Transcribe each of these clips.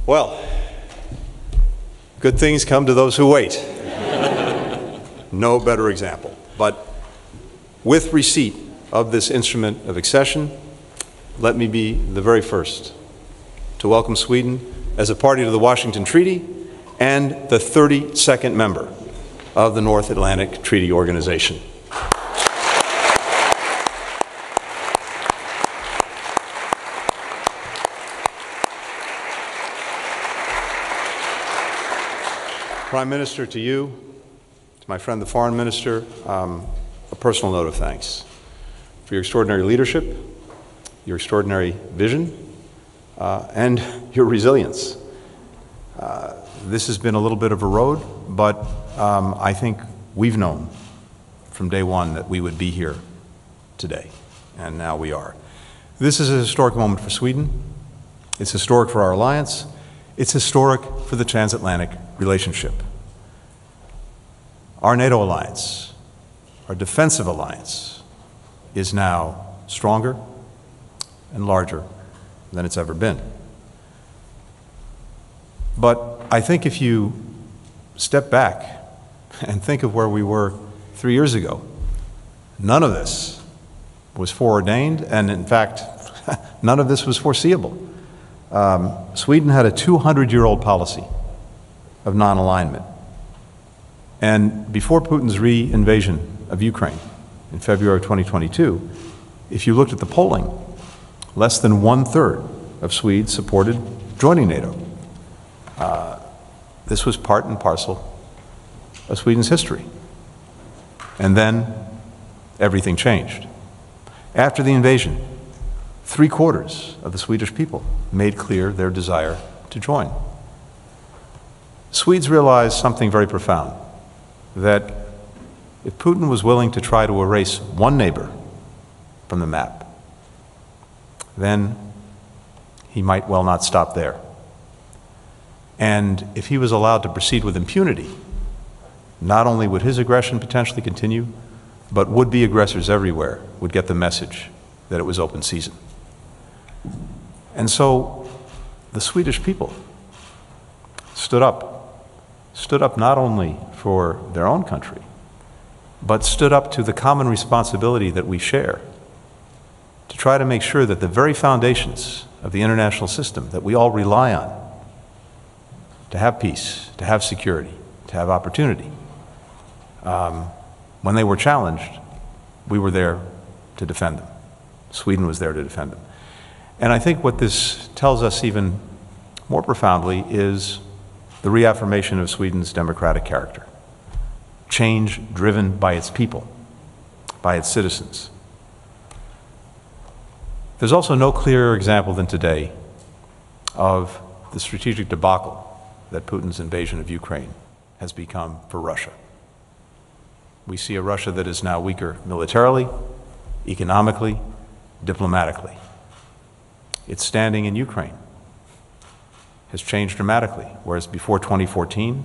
Well, good things come to those who wait. No better example. But with receipt of this instrument of accession, let me be the very first to welcome Sweden as a party to the Washington Treaty and the 32nd member of the North Atlantic Treaty Organization. Prime Minister, to you, to my friend the Foreign Minister, a personal note of thanks for your extraordinary leadership, your extraordinary vision, and your resilience. This has been a little bit of a road, but I think we've known from day one that we would be here today, and now we are. This is a historic moment for Sweden. It's historic for our alliance. It's historic for the transatlantic relationship. Our NATO alliance, our defensive alliance, is now stronger and larger than it's ever been. But I think if you step back and think of where we were 3 years ago, none of this was foreordained, and in fact, none of this was foreseeable. Sweden had a 200-year-old policy of non-alignment. And before Putin's re-invasion of Ukraine in February of 2022, if you looked at the polling, less than 1/3 of Swedes supported joining NATO. This was part and parcel of Sweden's history. And then everything changed. After the invasion, 3/4 of the Swedish people made clear their desire to join. Swedes realized something very profound, that if Putin was willing to try to erase one neighbor from the map, then he might well not stop there. And if he was allowed to proceed with impunity, not only would his aggression potentially continue, but would-be aggressors everywhere would get the message that it was open season. And so the Swedish people stood up not only for their own country, but stood up to the common responsibility that we share to try to make sure that the very foundations of the international system that we all rely on to have peace, to have security, to have opportunity, when they were challenged, we were there to defend them. Sweden was there to defend them. And I think what this tells us even more profoundly is the reaffirmation of Sweden's democratic character. Change driven by its people, by its citizens. There's also no clearer example than today of the strategic debacle that Putin's invasion of Ukraine has become for Russia. We see a Russia that is now weaker militarily, economically, diplomatically. Its standing in Ukraine has changed dramatically, whereas before 2014,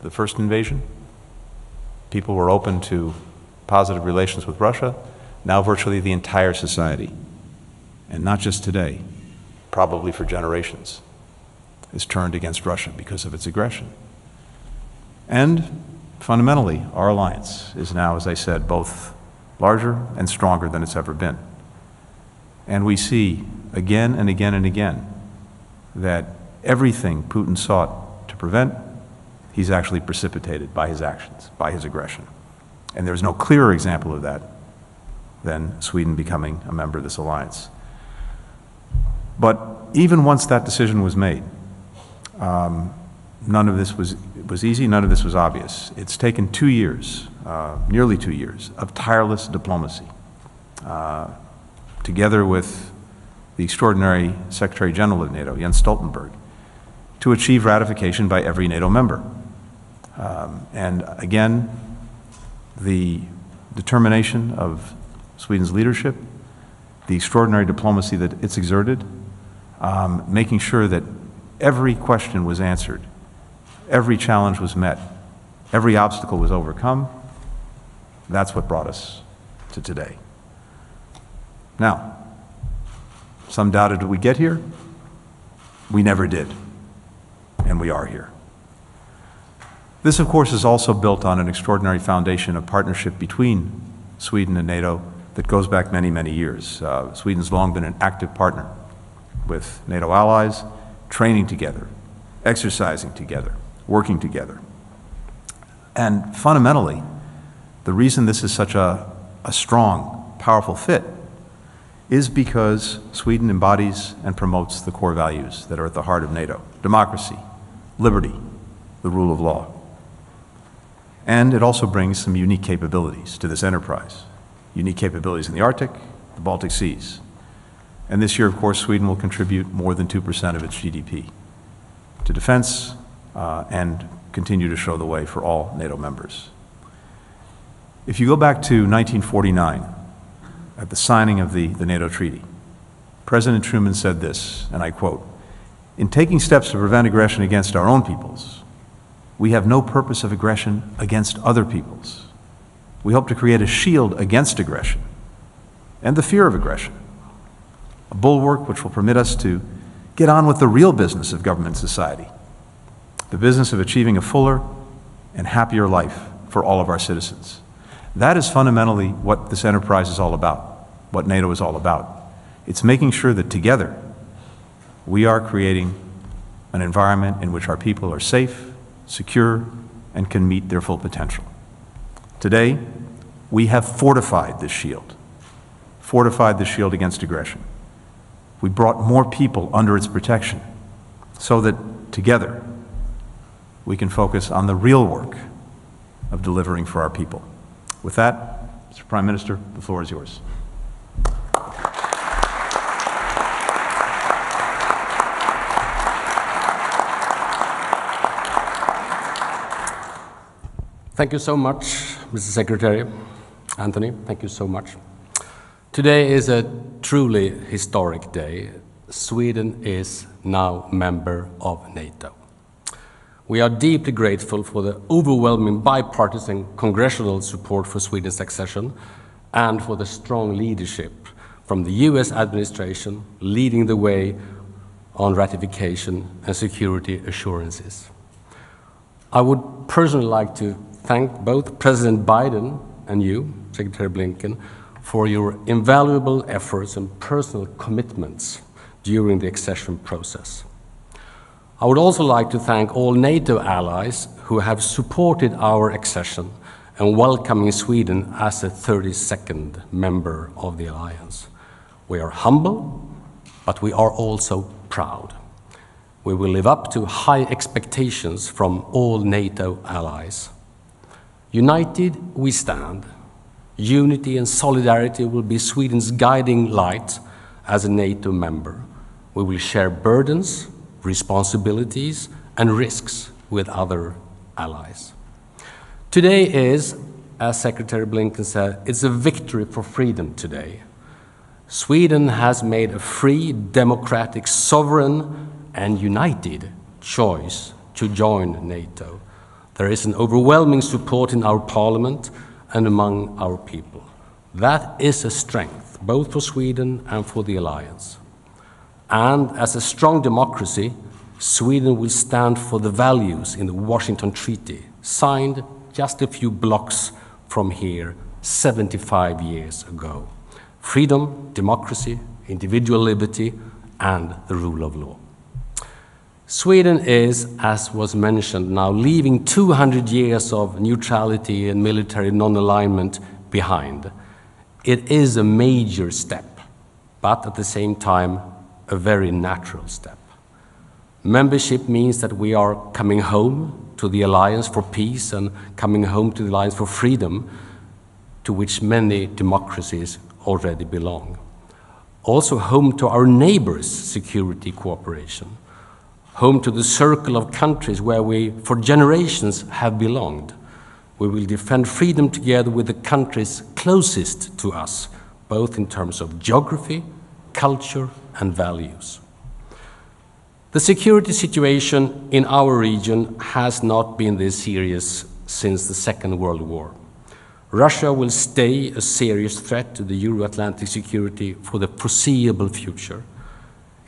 the first invasion, people were open to positive relations with Russia. Now virtually the entire society, and not just today, probably for generations, is turned against Russia because of its aggression. And fundamentally, our alliance is now, as I said, both larger and stronger than it's ever been. And we see again and again and again that everything Putin sought to prevent, he's actually precipitated by his actions, by his aggression. And there's no clearer example of that than Sweden becoming a member of this alliance. But even once that decision was made, none of this was easy, none of this was obvious. It's taken 2 years, nearly 2 years, of tireless diplomacy, together with the extraordinary Secretary General of NATO, Jens Stoltenberg, to achieve ratification by every NATO member. And again, the determination of Sweden's leadership, the extraordinary diplomacy that it's exerted, making sure that every question was answered, every challenge was met, every obstacle was overcome. That's what brought us to today. Now, some doubted, did we get here? We never did. and we are here. This, of course, is also built on an extraordinary foundation of partnership between Sweden and NATO that goes back many, many years. Sweden's long been an active partner with NATO allies, training together, exercising together, working together. And fundamentally, the reason this is such a strong, powerful fit is because Sweden embodies and promotes the core values that are at the heart of NATO: democracy, liberty, the rule of law. And it also brings some unique capabilities to this enterprise. Unique capabilities in the Arctic, the Baltic Seas. And this year, of course, Sweden will contribute more than 2% of its GDP to defense and continue to show the way for all NATO members. If you go back to 1949, at the signing of the NATO treaty, President Truman said this, and I quote, "In taking steps to prevent aggression against our own peoples, we have no purpose of aggression against other peoples. We hope to create a shield against aggression and the fear of aggression, a bulwark which will permit us to get on with the real business of government society, the business of achieving a fuller and happier life for all of our citizens." That is fundamentally what this enterprise is all about, what NATO is all about. It's making sure that together we are creating an environment in which our people are safe, secure, and can meet their full potential. Today, we have fortified this shield against aggression. We brought more people under its protection so that together we can focus on the real work of delivering for our people. With that, Mr. Prime Minister, the floor is yours. Thank you so much, Mr. Secretary. Anthony, thank you so much. Today is a truly historic day. Sweden is now a member of NATO. We are deeply grateful for the overwhelming bipartisan congressional support for Sweden's accession and for the strong leadership from the US administration leading the way on ratification and security assurances. I would personally like to thank both President Biden and you, Secretary Blinken, for your invaluable efforts and personal commitments during the accession process. I would also like to thank all NATO allies who have supported our accession and welcoming Sweden as a 32nd member of the alliance. We are humble, but we are also proud. We will live up to high expectations from all NATO allies. United we stand. Unity and solidarity will be Sweden's guiding light as a NATO member. We will share burdens, responsibilities, and risks with other allies. Today is, as Secretary Blinken said, it's a victory for freedom today. Sweden has made a free, democratic, sovereign, and united choice to join NATO. There is an overwhelming support in our parliament and among our people. That is a strength, both for Sweden and for the alliance. And as a strong democracy, Sweden will stand for the values in the Washington Treaty, signed just a few blocks from here 75 years ago. Freedom, democracy, individual liberty, and the rule of law. Sweden is, as was mentioned, now leaving 200 years of neutrality and military non-alignment behind. It is a major step, but at the same time, a very natural step. Membership means that we are coming home to the Alliance for Peace and coming home to the Alliance for Freedom, to which many democracies already belong. Also home to our neighbors' security cooperation. Home to the circle of countries where we, for generations, have belonged. We will defend freedom together with the countries closest to us, both in terms of geography, culture, and values. The security situation in our region has not been this serious since the Second World War. Russia will stay a serious threat to the Euro-Atlantic security for the foreseeable future.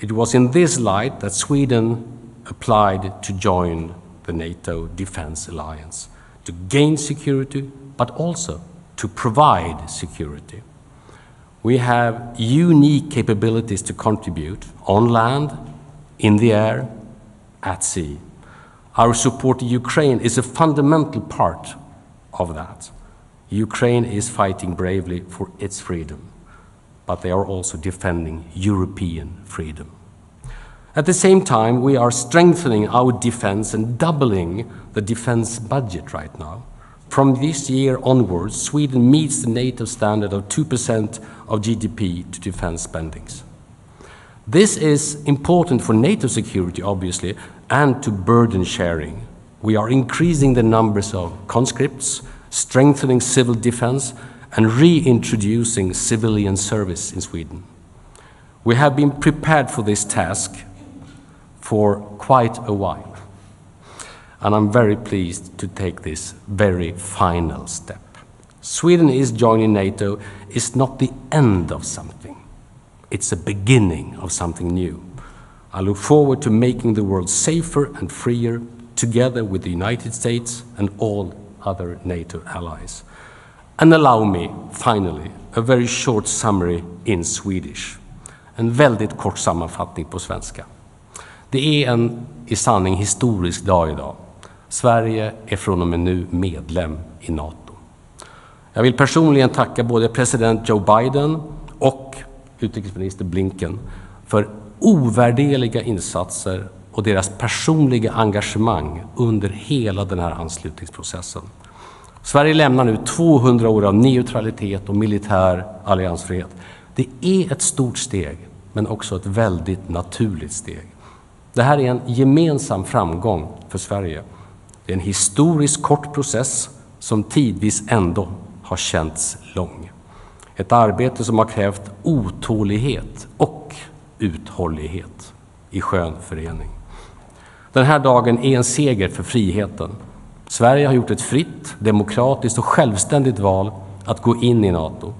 It was in this light that Sweden applied to join the NATO Defense Alliance, to gain security, but also to provide security. We have unique capabilities to contribute on land, in the air, at sea. Our support to Ukraine is a fundamental part of that. Ukraine is fighting bravely for its freedom, but they are also defending European freedom. At the same time, we are strengthening our defense and doubling the defense budget right now. From this year onwards, Sweden meets the NATO standard of 2% of GDP to defense spendings. This is important for NATO security, obviously, and to burden sharing. We are increasing the numbers of conscripts, strengthening civil defense, and reintroducing civilian service in Sweden. We have been prepared for this task for quite a while, and I'm very pleased to take this very final step. Sweden is joining NATO is not the end of something. It's a beginning of something new. I look forward to making the world safer and freer together with the United States and all other NATO allies. And allow me, finally, a very short summary in Swedish. En väldigt kort sammanfattning på svenska. Det är en i sanning historisk dag idag. Sverige är från och med nu medlem i NATO. Jag vill personligen tacka både president Joe Biden och utrikesminister Blinken för ovärderliga insatser och deras personliga engagemang under hela den här anslutningsprocessen. Sverige lämnar nu 200 år av neutralitet och militär alliansfrihet. Det är ett stort steg, men också ett väldigt naturligt steg. Det här är en gemensam framgång för Sverige. Det är en historiskt kort process som tidvis ändå har känts lång. Ett arbete som har krävt otålighet och uthållighet i skön förening. Den här dagen är en seger för friheten. Sverige har gjort ett fritt, demokratiskt och självständigt val att gå in i NATO.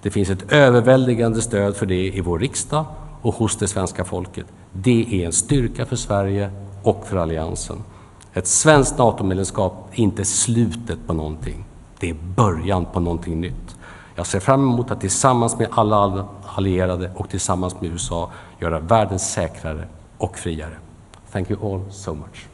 Det finns ett överväldigande stöd för det i vår riksdag och hos det svenska folket. Det är en styrka för Sverige och för alliansen. Ett svenskt NATO-medlemskap är inte slutet på någonting. Det är början på någonting nytt. Jag ser fram emot att tillsammans med alla allierade och tillsammans med USA göra världen säkrare och friare. Thank you all so much.